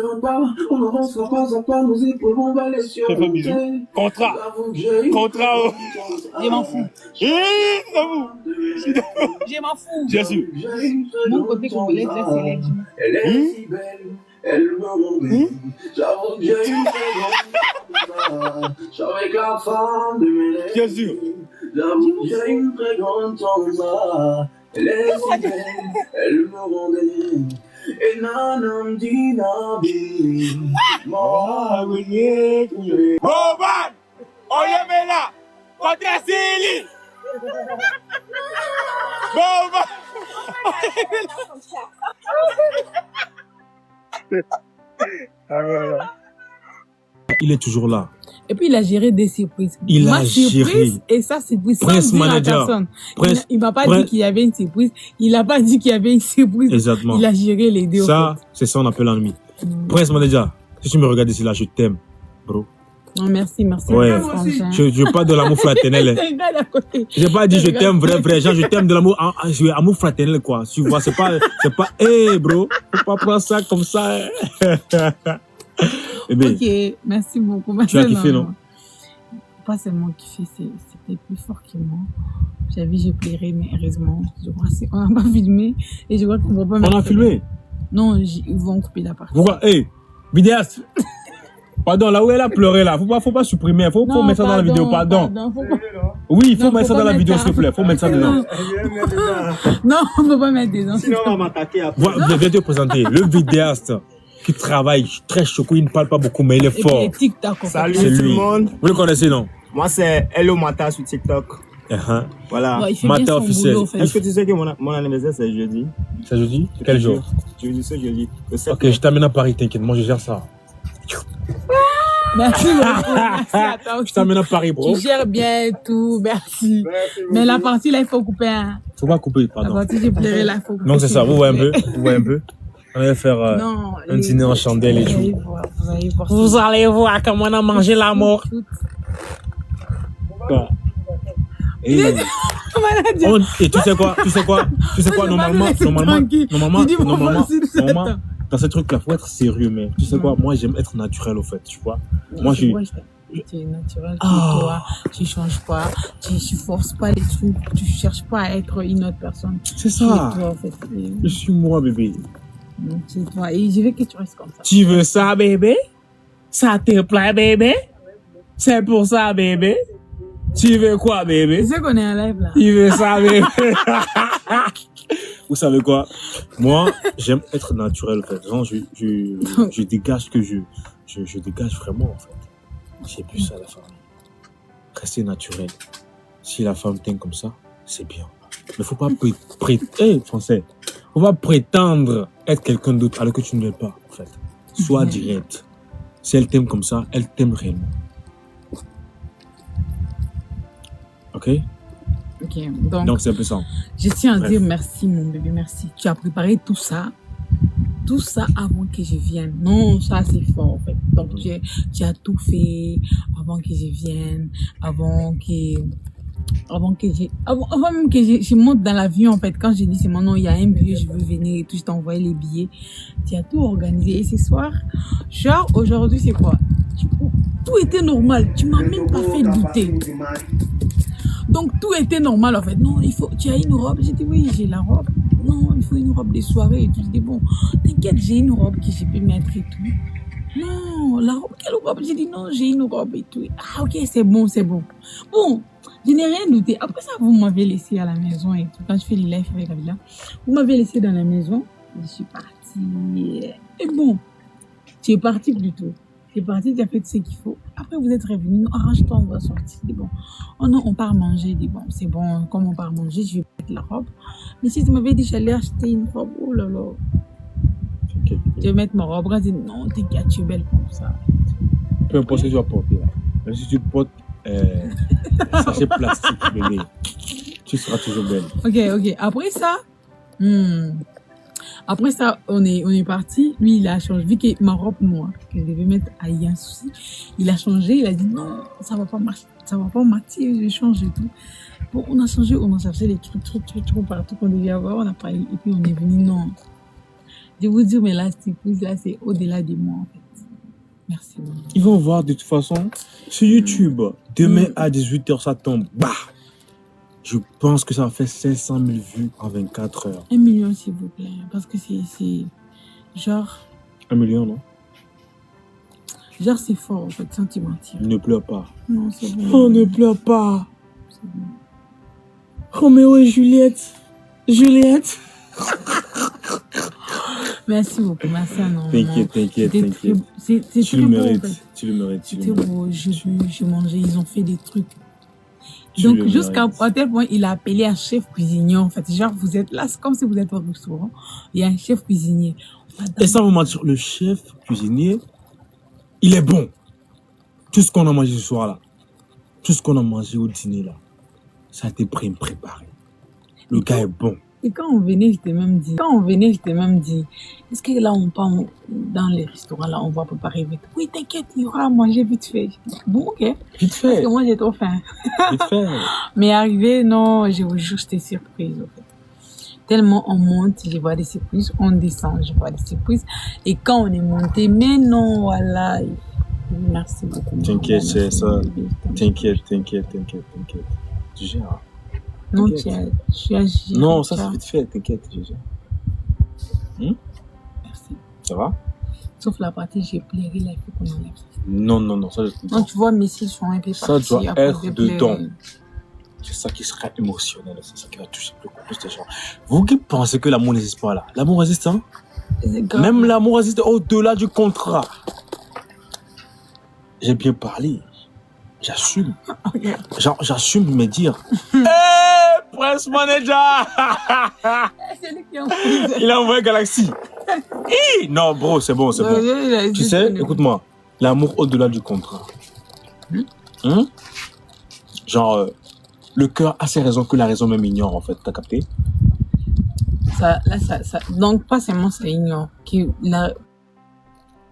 verra pas, on avancera pas à pas, nos épaules vont baler sur le bisou. Contrat. Contrat. Je m'en fous. Je m'en fous. Bien sûr. Mon côté congolais, c'est l'ex. Elle est si belle, elle me rendait. J'avoue que j'ai une très grande avec la femme de mes rêves. Bien sûr. J'avoue que j'ai une très grande tendance. Elle est si belle, elle me rendait. Et nanam dinabi. Moi, oui, Boban! Oyemela! Contre Sili! Boban! Il est toujours là. Et puis, il a géré des surprises. Il Ma a surprise géré. et sa surprise. Prince Sans dire à Manager. personne. Prince- Il m'a pas Prince- dit qu'il y avait une surprise. Il a pas dit qu'il y avait une surprise. Exactement. Il a géré les deux. Ça, en fait. c'est ça on appelle l'ennemi. Prince Manager, si tu me regardes ici là, je t'aime, bro. Non, merci. Ouais. Frangin. Je parle de l'amour fraternel. C'est un gars d'à côté. J'ai pas dit je t'aime vrai, genre je t'aime de l'amour, amour fraternel quoi. Tu vois, c'est pas, hey bro, faut pas prendre ça comme ça. Eh bien, Ok, merci beaucoup. tu as kiffé, non? Pas seulement kiffé, c'était plus fort que moi. J'avais, j'ai pleuré, mais heureusement, je crois qu'on n'a pas filmé et je crois qu'on va pas on mettre. a filmé. Non, ils vont couper la partie. Pourquoi? Hey, vidéaste. Pardon, là où elle a pleuré là, faut pas supprimer, faut Non, mettre ça dans la vidéo, pardon. Faut pas... Oui, il faut Non, mettre ça faut dans pas la vidéo mettre s'il te plaît, faut mettre ça dedans. Non, on peut pas mettre dedans. Sinon, on va m'attaquer après. Voilà, je vais te présenter le vidéaste qui travaille très choqué, il ne parle pas beaucoup, mais il est Et puis fort. les TikTok, en fait. Salut C'est tout lui. le monde. Vous le connaissez, non? Moi, c'est Hello Mata sur TikTok. Voilà. Ouais, il fait Matin bien son officiel. boulot, en fait. Est-ce que tu sais que mon anniversaire, c'est jeudi? C'est jeudi? Quel jour? Jeudi, c'est jeudi. Le 7 Ok, je t'amène à Paris, t'inquiète, moi je gère ça. Merci beaucoup. Merci à toi Je aussi. t'amène à Paris, bro. Tu gères bien et tout, merci. Mais la partie là, il faut couper. Hein. Faut pas couper, La pardon. partie j'ai pleuré là, il faut couper. Donc c'est ça, vous voyez un peu, vous voyez un peu. On va faire Non, un dîner en chandelle et tout. Vous allez voir. Vous allez voir comment on a mangé la mort. Quoi? Et tu sais quoi, normalement, dans ces trucs-là, faut être sérieux, mais tu sais quoi, moi j'aime être naturel au fait, tu vois. Moi tu es naturel, tu es toi, tu changes pas, tu forces pas les trucs, tu cherches pas à être une autre personne. c'est Tu es ça. toi, en fait. Je suis moi, bébé. C'est toi. Et je veux que tu restes comme ça. Tu veux ça, bébé? Ça te plaît, bébé? C'est pour ça, bébé? Tu veux quoi, bébé? Tu sais qu'on est en live là. Tu veux ça, bébé? Vous savez quoi? Moi, j'aime être naturel, en fait. Genre, je dégage ce que je dégage vraiment, en fait. J'ai plus ça, la femme. Rester naturel. Si la femme t'aime comme ça, c'est bien. Mais faut pas français. Faut pas prétendre être quelqu'un d'autre alors que tu ne l'es pas, en fait. Sois direct. Si elle t'aime comme ça, elle t'aime réellement. Ok? Ok, Donc c'est un peu ça. je tiens à Bref. dire merci, mon bébé, merci. Tu as préparé tout ça avant que je vienne. Non, ça c'est fort en fait. Donc tu as tout fait avant que je vienne, avant même que je monte dans l'avion en fait. Quand j'ai dit c'est mon nom, il y a un billet, je veux venir et tout, je t'ai envoyé les billets. Tu as tout organisé et ce soir, genre aujourd'hui c'est quoi? Tout était normal, tu m'as même pas fait douter. Donc tout était normal en fait. Non, tu as une robe. J'ai dit oui, j'ai la robe. Non, il faut une robe de soirée et tout. J'ai dit bon, t'inquiète, j'ai une robe que je peux mettre et tout. Non, la robe, quelle robe? J'ai dit non, j'ai une robe et tout. Ah ok, c'est bon, c'est bon. Bon, je n'ai rien douté. Après ça, vous m'avez laissé à la maison et tout. Quand je fais les lives avec Kabila, vous m'avez laissé dans la maison. Je suis partie. Et bon, tu es partie plutôt. Tu es parti, tu as fait ce qu'il faut. Après, vous êtes revenu. Arrange-toi, on va sortir. Dis bon. Oh non, on part manger. Dis bon, c'est bon. Comme on part manger, je vais mettre la robe. Mais si tu m'avais dit, j'allais acheter une robe, oh là là. Okay. Je vais mettre ma robe. Quand tu dis non, t'inquiète, tu es belle comme ça. Peu importe ce que tu vas porter là. Même si tu portes un sachet plastique, bébé, tu seras toujours belle. Ok. Après ça, Après ça, on est parti. Lui, il a changé. Vu que ma robe noire, que je devais mettre à y a un souci, il a changé. Il a dit non, ça va pas marcher. Ça va pas marcher. Je change et tout. Bon, on a changé. On a cherché les trucs partout qu'on devait avoir. On a parlé. Et puis, on est venu. Non. Je vous dis, mais là, cette épouse, là, c'est au-delà de moi, en fait. Merci beaucoup. Ils vont voir de toute façon sur YouTube. Demain à 18h, ça tombe. Bah! Je pense que ça va faire 500 000 vues en 24 heures. 1 million, s'il vous plaît. Parce que c'est genre... 1 million, non? Genre, c'est fort, en fait, sans te mentir. Ne pleure pas. Non, c'est bon. Oh, ne pleure pas. C'est bon. Roméo et Juliette. Juliette. Merci beaucoup, merci énormément. T'inquiète. C'était Tu le beau, en mérites. fait. Tu le mérites. C'était beau, j'ai mangé, ils ont fait des trucs. Tu Donc, le jusqu'à mérites. tel point, il a appelé un chef cuisinier, en fait. Genre, vous êtes là, c'est comme si vous êtes au restaurant. Il y a un chef cuisinier. Et sans vous mentir, le chef cuisinier, il est bon. Tout ce qu'on a mangé ce soir-là, tout ce qu'on a mangé au dîner, là, ça a été préparé. Le gars est bon. Et quand on venait, je t'ai même dit, est-ce que là, on part dans les restaurants, là, on va préparer vite. Oui, t'inquiète, il y aura à manger vite fait. Bon, ok. Vite Parce fait. que moi, j'ai trop faim. Vite fait. Mais arrivé, non, je vous jure, j'étais surprise, en fait. Tellement on monte, je vois des surprises, on descend, je vois des surprises. Et quand on est monté, mais non, voilà. Merci beaucoup. T'inquiète, Merci, c'est ça. bébé. T'inquiète. Tu gères. Non, T'inquiète. tu as géré, Non, tu ça c'est as- vite fait, t'inquiète, je gère. Merci. Ça va? Sauf la partie, j'ai pleuré, là, il faut qu'on enlève. Non, ça je te Non, tu vois, mes cils sont un peu Ça partis doit à cause être des pleurs. dedans. C'est ça qui sera émotionnel, c'est ça qui va toucher beaucoup plus de gens. Vous qui pensez que l'amour n'existe pas là? L'amour existe, hein? C'est grave. Même l'amour existe au-delà du contrat. J'ai bien parlé. J'assume. Ok. J'assume de me dire. Hey, Prince Manager! C'est lui qui a envoyé. Il a envoyé Galaxy. Hi! Non, bro, c'est bon. Tu sais, écoute-moi, l'amour au-delà du contrat. Genre, le cœur a ses raisons que la raison même ignore, en fait. T'as capté? Ça, donc, pas seulement ça ignore.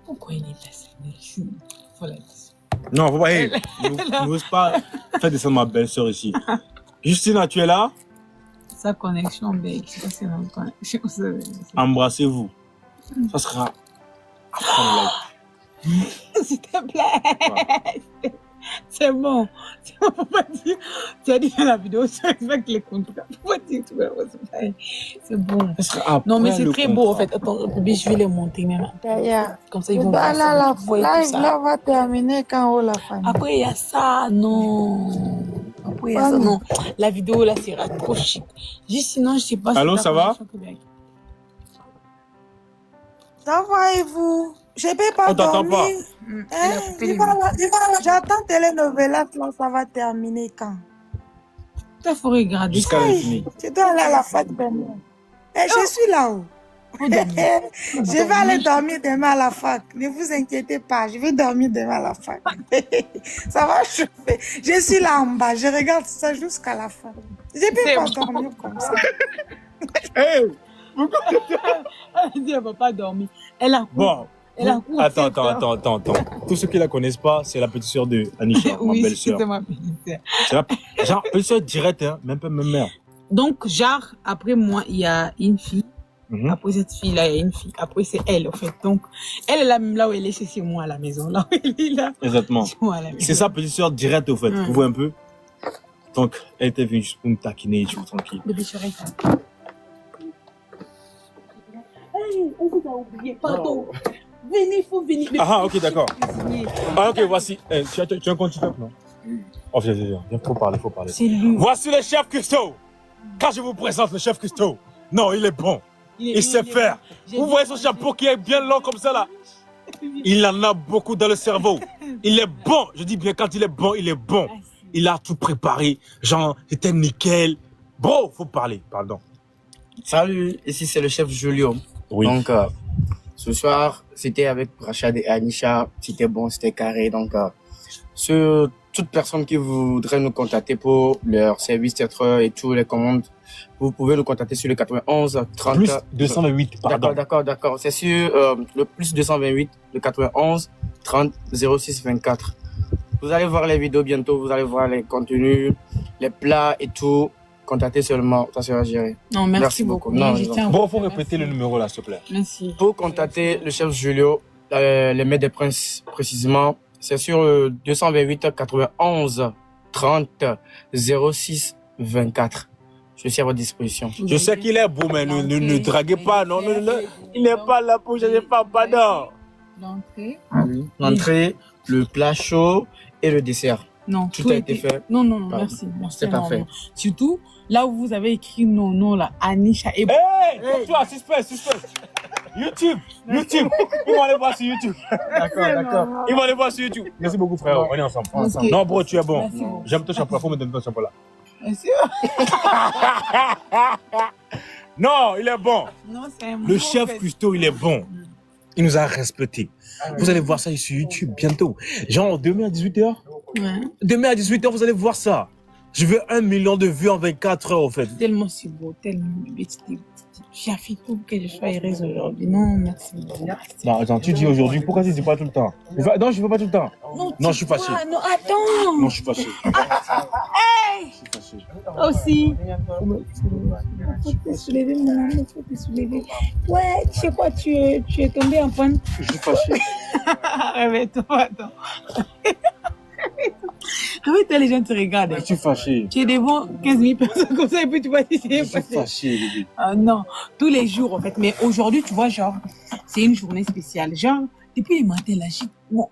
Pourquoi il est là? Faut la dire. Non, faut pas. Hey, n'ose pas faire descendre ma belle-sœur ici. Justine, tu es là? Sa connexion, ben, je sais pas si c'est notre connexion. Embrassez-vous. Ça sera après le live. S'il te plaît. C'est bon. Faut pas dire. Tu as dit dans la vidéo, tu respectes les contrats. Faut pas dire, tu vois, c'est bon. Ça sera après Non, mais c'est le très beau, en contrat. fait. Attends, bébé, je vais les monter même. Comme ça, ils vont Là, voir ça. la Vous voyez tout live ça. là va terminer quand on la famille. Après, il y a ça, non. Après, il y a ça, Famille. non. La vidéo, là, sera trop chic. Juste sinon, je sais pas si Allô, ta ça va? connexion peut bien. Ça va et vous? Je peux pas On t'entend dormir. pas. Il a coupé les J'attends Telenovelas là, ça va terminer quand? Il faut regarder. Jusqu'à l'infini. Je dois aller à la fac demain. Je suis là-haut. Faut dormir. Je vais aller dormir demain à la fac. Ne vous inquiétez pas, je vais dormir demain à la fac. Ça va chauffer. Je suis là en bas, je regarde ça jusqu'à la fin. Je C'est peux pas bon. dormir comme ça. Hey! Elle dit, elle va pas dormir. Elle a coupé. Bon. Elle a coupé. Attends. Tous ceux qui la connaissent pas, c'est la petite sœur de Anisha, ma Oui, belle-sœur. c'est ma petite sœur. C'est la genre petite sœur directe, hein, même pas même mère. Donc, genre, après moi, il y a une fille. Mhm. Après cette fille-là, il y a une fille. Après, c'est elle, en fait. Donc, elle est là, même là où elle est, c'est chez moi à la maison. Là où elle est là. Exactement. Chez moi à la maison. C'est sa petite sœur directe, au fait. Mhm. Vous voyez un peu? Donc, elle était venue juste pour me taquiner, je suis tranquille. Bébé chéri. Hey, on vous a oublié. Pardon. Venez, il faut venir. Ah, ok, d'accord. Cuisinier. Ah, ok, voici. Eh, tu as un compte TikTok, non? Oh, viens, faut parler. C'est lui. Voici le chef Custo. Quand je vous présente le chef Custo, non, il est bon. Il sait faire. Vous voyez son chapeau qui est bien long comme ça, là? Il en a beaucoup dans le cerveau. Il est bon. Je dis bien, quand il est bon, il est bon. Il a tout préparé. Genre, c'était nickel. Bro, faut parler, pardon. Salut, ici c'est le chef Julio. Oui. Donc, ce soir, c'était avec Rachad et Anisha. C'était bon, c'était carré. Donc, sur toute personne qui voudrait nous contacter pour leur service traiteur et tous les commandes, vous pouvez nous contacter sur le 91 30. Plus 228, pardon. D'accord. C'est sur le plus 228, le 91 30 06 24. Vous allez voir les vidéos bientôt, vous allez voir les contenus, les plats et tout. contacter seulement, ça sera géré. Non, merci beaucoup. Non, Je non. tiens à Bon, vous faut remercier. répéter le numéro là, s'il te plaît. Merci. Pour contacter le chef Julio, les Maîtres des Princes précisément, c'est sur 228 91 30 06 24. Je suis à votre disposition. Je sais qu'il est beau, mais ne draguez pas. Non, il n'est pas là pour chercher pas pardon. L'entrée. L'entrée, le plat chaud et le dessert. Non, Tout a été fait. Non, non, Pardon. merci. Merci C'est parfait. énormément. Surtout, là où vous avez écrit nos noms, là, Anisha et... Hey, toi, suspense. YouTube. Ils vont aller voir sur YouTube. D'accord. Ils vont aller voir sur YouTube. Merci beaucoup, frère. On est ensemble. Ok. Non, bro, tu es bon. Merci beaucoup. J'aime ton shampoing. Faut me donner ton shampoing là. Merci. Non, il est bon. Non, c'est un Le bon chef fait. Custo, il est bon. Il nous a respectés. Vous allez voir ça sur YouTube bientôt. Genre demain à 18h. Ouais. Demain à 18h, vous allez voir ça. Je veux 1 million de vues en 24 heures, en fait. Tellement c'est beau, tellement j'ai fait tout que je sois heureuse aujourd'hui. Non, merci. Non, attends, tu dis aujourd'hui. Pourquoi tu dis pas tout le temps? Non, je ne veux pas tout le temps. Non, je suis fâché. Non, attends. Non, je suis fâché. Hey! Je suis fâché. Aussi. Faut te soulever, mon amour, faut te soulever. Ouais, tu sais quoi, tu es tombé en panne. Je suis fâché. Réveille-toi, attends. Réveille-toi, les gens te regardent. Je suis fâché. Tu es devant 15 000 personnes comme ça et puis tu vas dire Je suis fâché, bébé. Ah non, tous les jours en fait. Mais aujourd'hui, tu vois, genre, c'est une journée spéciale. Genre, depuis le matin, là,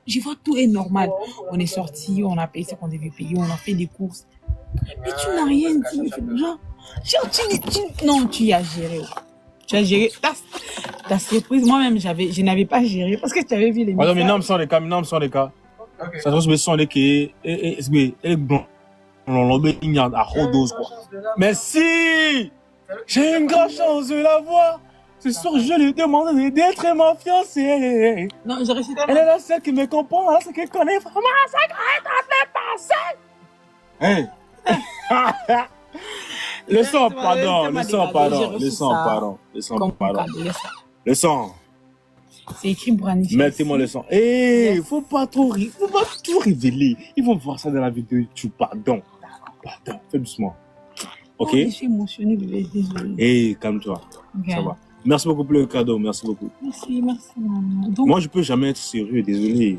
je vois tout est normal. On est sorti, on a payé ce qu'on devait payer, on a fait des courses. Mais tu n'as rien dit. Non, tu y as géré. Tu as géré. Ta surprise, moi-même, je n'avais pas géré parce que tu avais vu les Attends, mais messages. non, sans les cas. Ça se passe sans les cas. Et bon. On il y a un dose quoi. Mais si j'ai une grande chance de la voir. Ce soir, je lui demande d'être ma fiancée. Non, j'ai réussi Elle est la seule qui me comprend, la seule qui connaît vraiment ce que je Hey! Le sang, pardon. Le sang. C'est écrit pour Anisha. Mettez-moi le sang. Hey, faut pas tout révéler. Ils vont voir ça dans la vidéo YouTube. Pardon, fais doucement. Ok? Oh, je suis émotionnée, bébé, désolée. Hey, calme-toi. Ok. Ça va. Merci beaucoup pour le cadeau, merci beaucoup. Merci, maman. Donc, Moi, je peux jamais être sérieux, désolé.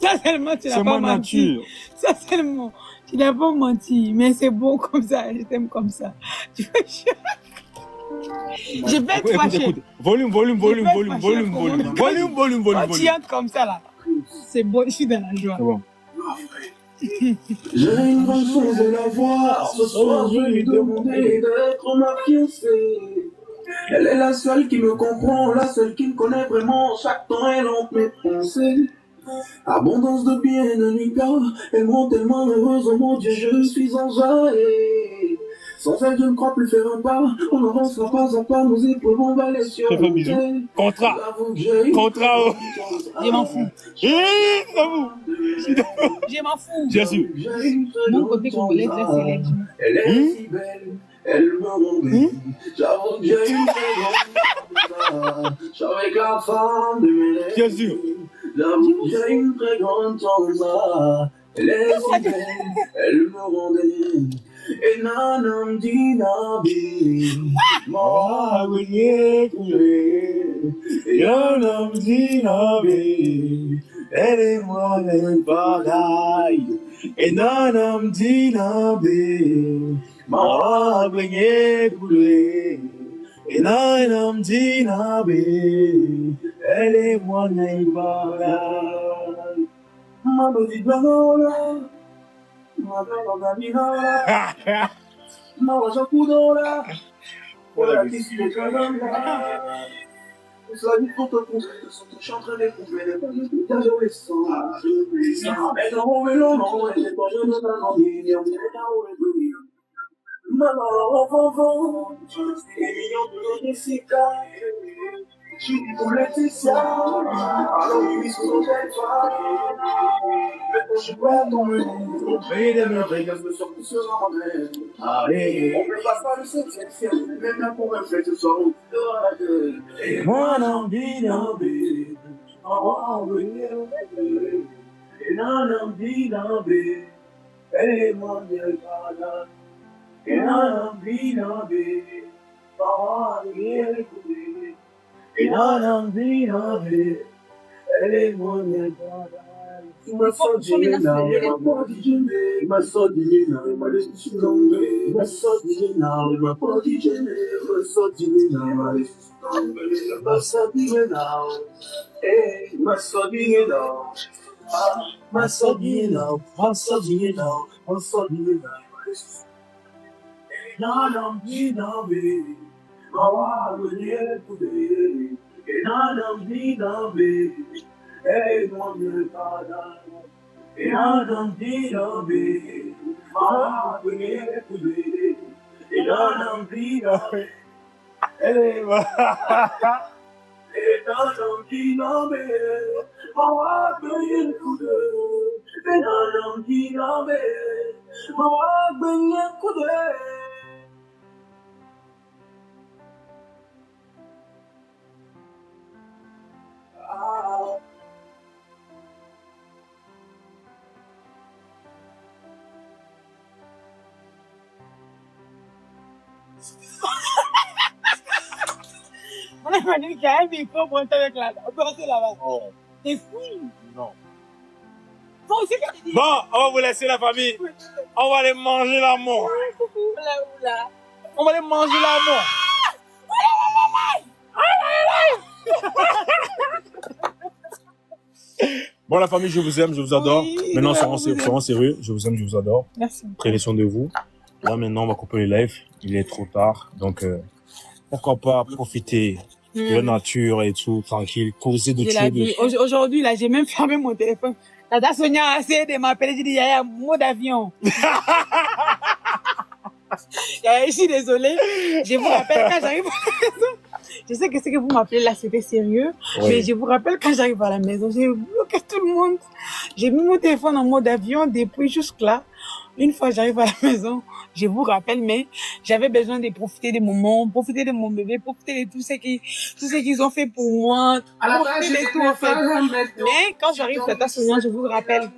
ça seulement, tu C'est n'as ma pas menti. nature. Ça seulement, tu n'as pas menti. Mais c'est bon comme ça, je t'aime comme ça. Tu vois, je vais être fâchée. Écoute. Volume. Quand tu entres comme ça, là, c'est bon, je suis dans la joie. C'est bon. J'ai une grande chance de la voir. Ce soir, je lui demandais d'être ma fiancée. Elle est la seule qui me comprend, la seule qui me connaît vraiment. Chaque temps, elle entre mes pensées. Abondance de bien et de nuit peur. Elle me rend tellement heureuse, oh mon Dieu, je suis enjaillé. Sans elle, je ne crois plus faire un pas. On avancera pas à pas, nos épaules vont balayer sur Je fais un bisou. Contrat. Contrat. Je m'en fous. C'est vous. Je m'en fous. Bien sûr. Mon côté congolais, très célèbre. Elle est si belle, elle me rendait. J'avoue que j'ai une très grande Je suis avec la femme de mes rêves. Bien sûr. J'avoue que j'ai une très grande chance. Elle est si belle, elle me rendait. Et nanam dinabi, ma weye kule. Et nanam dinabi, elle est moi les bagailles. Et nanam dinabi, ma weye kule. Et nanam dinabi, elle est moi les bagailles. Ma petite banola. Mawaja kudora, voilà qui suit les canons. Cela dit pour te prouver que son touche en train d'éprouver les bonnes adolescents. Mais dans mon vélo, non, et j'ai pas de notre ligne, on est là-haut et plus. Maman, enfant, des millions de Jessica. Je suis pour Laetitia, alors lui, sous son téléphone. Maintenant, je vois ton menu. Mais des merveilles, je me sens plus se rendre. Allez, on peut pas ça le 7e ciel. Même là pour un fait, ce soir, on te donne la gueule. Et moi, non, binabe. Oh, oui, et non, non, binabe. Hey, Monday, Father. Inanam Dinabe. Baba, Yekude. Inanam Dinabe. Hey, Monday, Father. Masodina, Masodina, Masodina, Hey, Mother, Father, Inanam Dinabe, Mahabune Kude, Inanam Dinabe, Inanam Dinabe, Mahabune Kude, Inanam Dinabe, Mahabune Kude. On a dit qu'il y a un micro pour entrer avec la. On peut rester là-bas. Oh, T'es fou. non. Bon, c'est que tu dis. Bon, on va vous laisser la famille. On va aller manger l'amour. Oula. On va aller manger l'amour. Bon, la famille, je vous aime, je vous adore. Oui, Maintenant, ouais, soyons sérieux. Je vous aime, je vous adore. Merci. Prenez soin de vous. Là, maintenant, on va couper les lives. Il est trop tard. Donc, pourquoi pas profiter de la nature et tout, tranquille, causer de Je l'ai tuer. dit. Aujourd'hui, là, j'ai même fermé mon téléphone. Tata Sonia a essayé de m'appeler. J'ai dit, Yaya, mot d'avion. Yaya, je suis désolée. Je vous rappelle quand j'arrive à la maison. Je sais que ce que vous m'appelez là, c'était sérieux. Oui. Mais je vous rappelle quand j'arrive à la maison, j'ai bloqué tout le monde. J'ai mis mon téléphone en mode avion depuis jusque-là. Une fois j'arrive à la maison, je vous rappelle, mais j'avais besoin de profiter des moments, profiter de mon bébé, profiter de tout ce qu'ils ont fait pour moi, profiter de tout en fait. Mais quand j'arrive à Tata Sonia, je vous rappelle,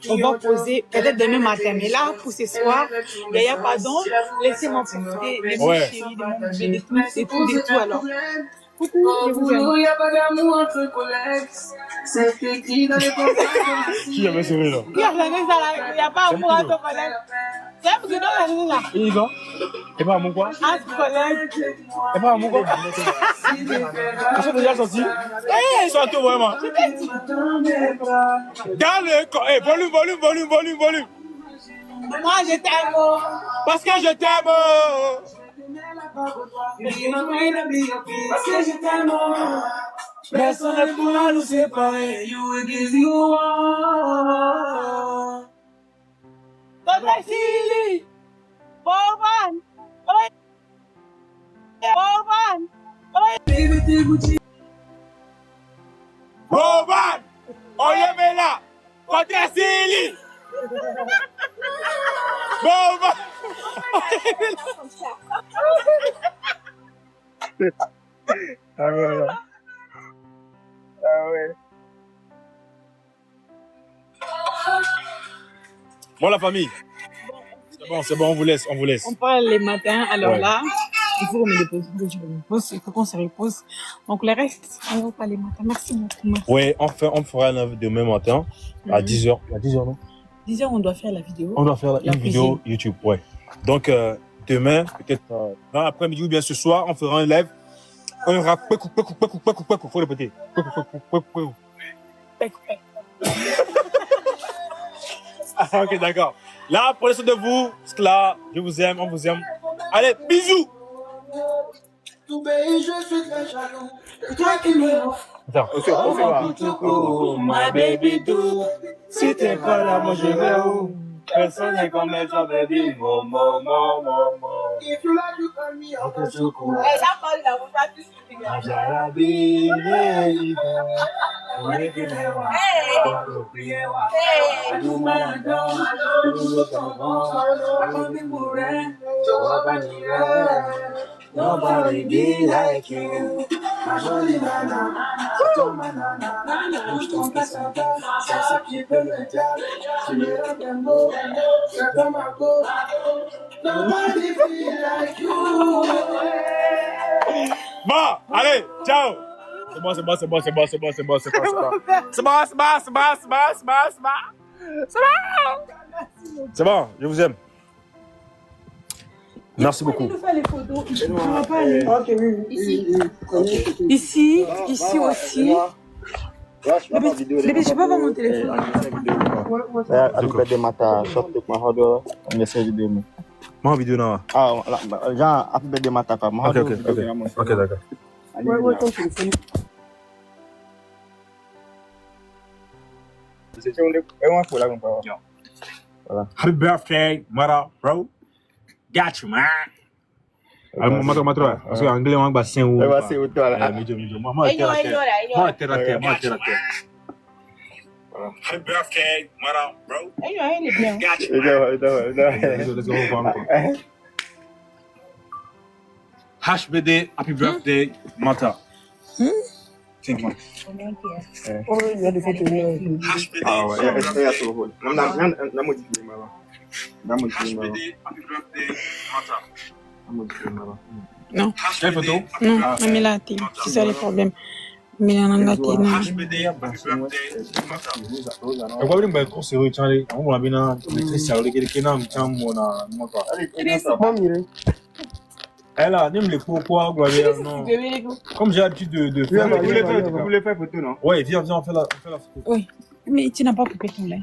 on va poser peut-être demain matin. Mais là, pour ce soir, Yaya, pardon, laissez-moi profiter de mon Ouais. chéri, de mon bébé, de tout alors. Coucou, je vous aime. Il n'y a pas d'amour entre collègues. C'est écrit dans les contrats. Qui avait ce là? Il n'y a pas amour entre collègues. C'est un petit la journée là. Et ils ont? Et pas mon quoi? Entre collègues. Et pas mon quoi? Ils sont déjà sortis? Eh, ils sont tous vraiment. Dans le corps. Eh, volume. Moi, je t'aime. Parce que je t'aime. Parce que je t'aime. Personne ne pourra nous séparer. You will give you one. Tata Sili. Boban. Roman! Oyemela! Contre Sili! Roman! Ah ouais. Bon, la famille. C'est bon, on vous laisse. On parle les matins, alors Ouais. là, il faut qu'on me dépose. Il faut qu'on se repose. Donc, le reste, on va parler les matins. Merci beaucoup. Ouais, on fera un live demain matin à 10h. À 10h, non? 10h, on doit faire la vidéo. On doit faire La une vidéo YouTube, ouais. Donc, demain, peut-être dans l'après-midi ou bien ce soir, on fera un live. On aura faut répéter. Ah, ok, d'accord. Là, prenez soin de vous. Là, je vous aime, on vous aime. Allez, bisous. Tout pays, je suis très jaloux. C'est toi qui me Attends, on fait Oh, my baby, do. Si t'es pas là, moi je vais où? Personne n'est comme elle, toi, baby. Maman. If you like, you call me up. Nobody be like you. je t'en passe un pas, c'est ça qui peut me dire. Tu me rends un mot, c'est comme un go. Nobody feel like you. Bon, allez, ciao. C'est bon. C'est bon, je vous aime. Merci beaucoup. Ici aussi. Bébé, je peux pas voir mon téléphone. Moi, vidéo là. Ok, d'accord. Happy birthday, mother, bro. Got you, man. Mother, parce que anglais, on va passer où? Moi, Happy birthday, mother, bro. Got you. HBD, happy birthday, mother. Think man. Non. Quelle photo? Non, mais là, c'est ça le problème. Mais on a gâté, non. HBD, happy birthday, mother. Et quoi, vous trop sérieux, Charlie? On va bien très sérieux, quelqu'un qui a mon elle a même les pourquoi, non. Comme j'ai l'habitude de faire. Vous voulez faire photo, non? Ouais, viens, on fait la photo. Oui, mais tu n'as pas coupé ton live.